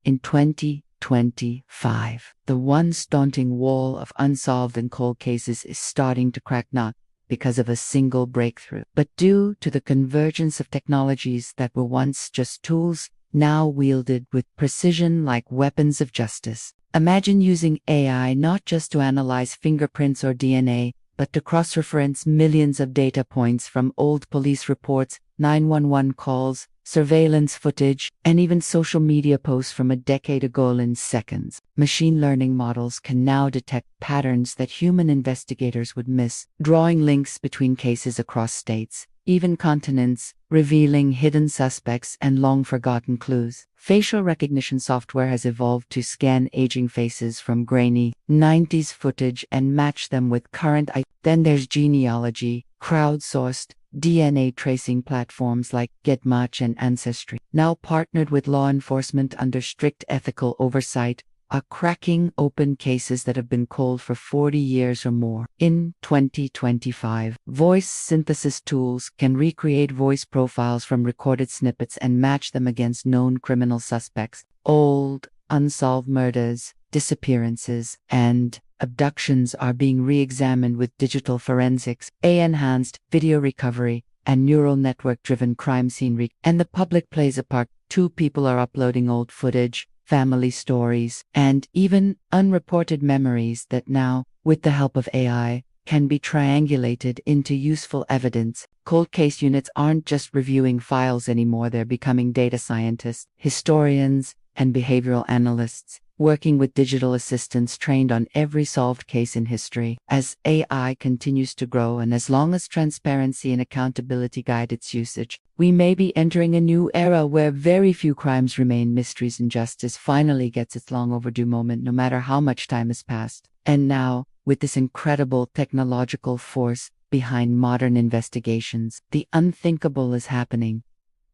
In 2025, the once daunting wall of unsolved and cold cases is starting to crack not because of a single breakthrough, but due to the convergence of technologies that were once just tools, now wielded with precision like weapons of justice. Imagine using AI not just to analyze fingerprints or DNA, but to cross-reference millions of data points from old police reports, 911 calls, surveillance footage, and even social media posts from a decade ago in seconds. Machine learning models can now detect patterns that human investigators would miss, drawing links between cases across states, even continents, revealing hidden suspects and long-forgotten clues. Facial recognition software has evolved to scan aging faces from grainy 90s footage and match them with current. Then there's genealogy, crowdsourced DNA tracing platforms like GetMatch and Ancestry, now partnered with law enforcement under strict ethical oversight, are cracking open cases that have been cold for 40 years or more. In 2025, voice synthesis tools can recreate voice profiles from recorded snippets and match them against known criminal suspects. Old, unsolved murders, disappearances, and abductions are being re-examined with digital forensics, AI-enhanced video recovery, and neural network-driven crime scene and the public plays a part. Two people are uploading old footage, family stories, and even unreported memories that now, with the help of AI, can be triangulated into useful evidence. Cold case units aren't just reviewing files anymore, they're becoming data scientists, historians, and behavioral analysts, working with digital assistants trained on every solved case in history. As AI continues to grow and as long as transparency and accountability guide its usage, we may be entering a new era where very few crimes remain mysteries and justice finally gets its long overdue moment no matter how much time has passed. And now, with this incredible technological force behind modern investigations, the unthinkable is happening.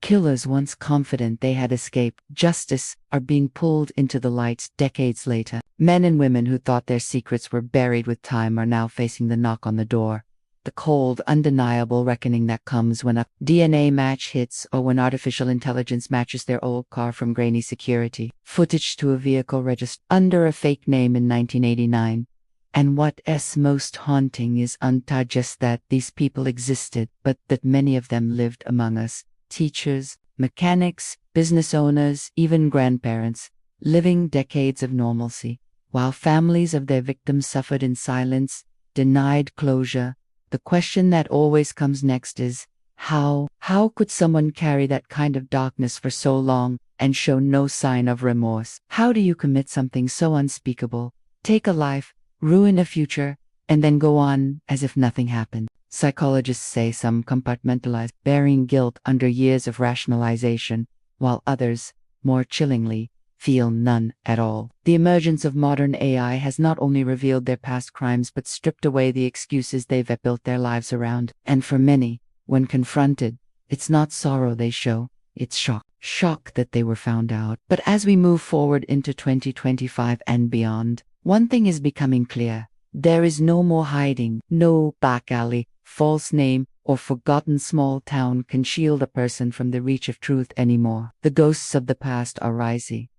Killers once confident they had escaped justice are being pulled into the light decades later. Men and women who thought their secrets were buried with time are now facing the knock on the door. The cold, undeniable reckoning that comes when a DNA match hits or when artificial intelligence matches their old car from grainy security footage to a vehicle registered under a fake name in 1989. And what's most haunting is not just that these people existed, but that many of them lived among us. Teachers, mechanics, business owners, even grandparents, living decades of normalcy, while families of their victims suffered in silence, denied closure. The question that always comes next is, how could someone carry that kind of darkness for so long and show no sign of remorse? How do you commit something so unspeakable, take a life, ruin a future, and then go on as if nothing happened? Psychologists say some compartmentalize, bearing guilt under years of rationalization, while others, more chillingly, feel none at all. The emergence of modern AI has not only revealed their past crimes but stripped away the excuses they've built their lives around. And for many, when confronted, it's not sorrow they show, it's shock. Shock that they were found out. But as we move forward into 2025 and beyond, one thing is becoming clear. There is no more hiding, no back alley, false name, or forgotten small town can shield a person from the reach of truth anymore. The ghosts of the past are rising.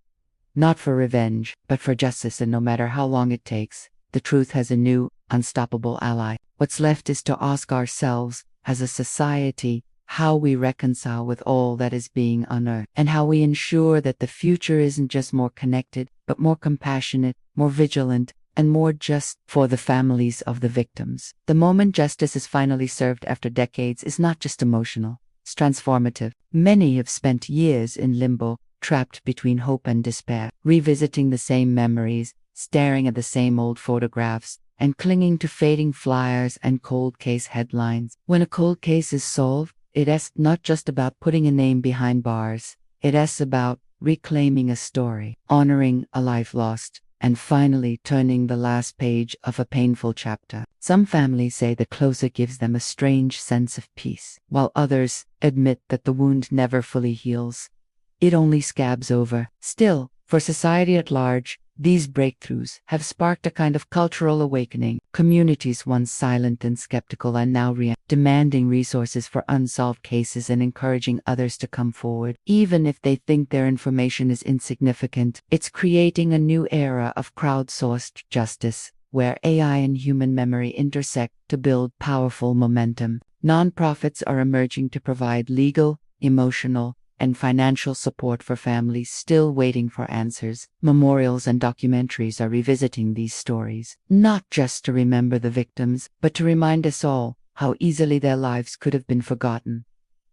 Not for revenge, but for justice, and no matter how long it takes, the truth has a new, unstoppable ally. What's left is to ask ourselves, as a society, how we reconcile with all that is being unearthed, and how we ensure that the future isn't just more connected, but more compassionate, more vigilant, and more just for the families of the victims. The moment justice is finally served after decades is not just emotional, it's transformative. Many have spent years in limbo, trapped between hope and despair, revisiting the same memories, staring at the same old photographs, and clinging to fading flyers and cold case headlines. When a cold case is solved, it's not just about putting a name behind bars, it's about reclaiming a story, honoring a life lost, and finally turning the last page of a painful chapter. Some families say the closure gives them a strange sense of peace, while others admit that the wound never fully heals. It only scabs over. Still, for society at large, these breakthroughs have sparked a kind of cultural awakening. Communities once silent and skeptical are now demanding resources for unsolved cases and encouraging others to come forward, even if they think their information is insignificant. It's creating a new era of crowdsourced justice, where AI and human memory intersect to build powerful momentum. Nonprofits are emerging to provide legal, emotional, and financial support for families still waiting for answers. Memorials and documentaries are revisiting these stories, not just to remember the victims, but to remind us all how easily their lives could have been forgotten,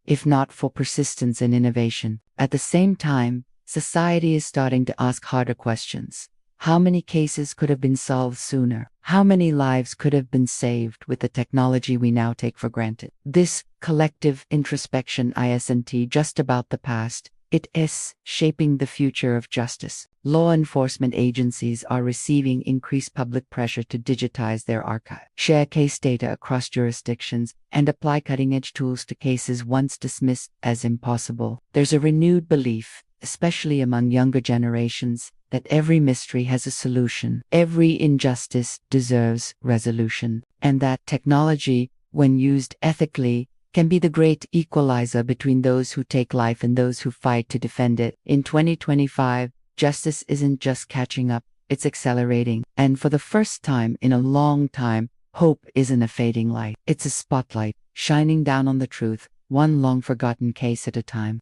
if not for persistence and innovation. At the same time, society is starting to ask harder questions. How many cases could have been solved sooner? How many lives could have been saved with the technology we now take for granted? This collective introspection isn't just about the past, it is shaping the future of justice. Law enforcement agencies are receiving increased public pressure to digitize their archive, share case data across jurisdictions, and apply cutting-edge tools to cases once dismissed as impossible. There's a renewed belief, especially among younger generations, that every mystery has a solution, every injustice deserves resolution, and that technology, when used ethically, can be the great equalizer between those who take life and those who fight to defend it. In 2025, justice isn't just catching up, it's accelerating. And for the first time in a long time, hope isn't a fading light. It's a spotlight, shining down on the truth, one long forgotten case at a time.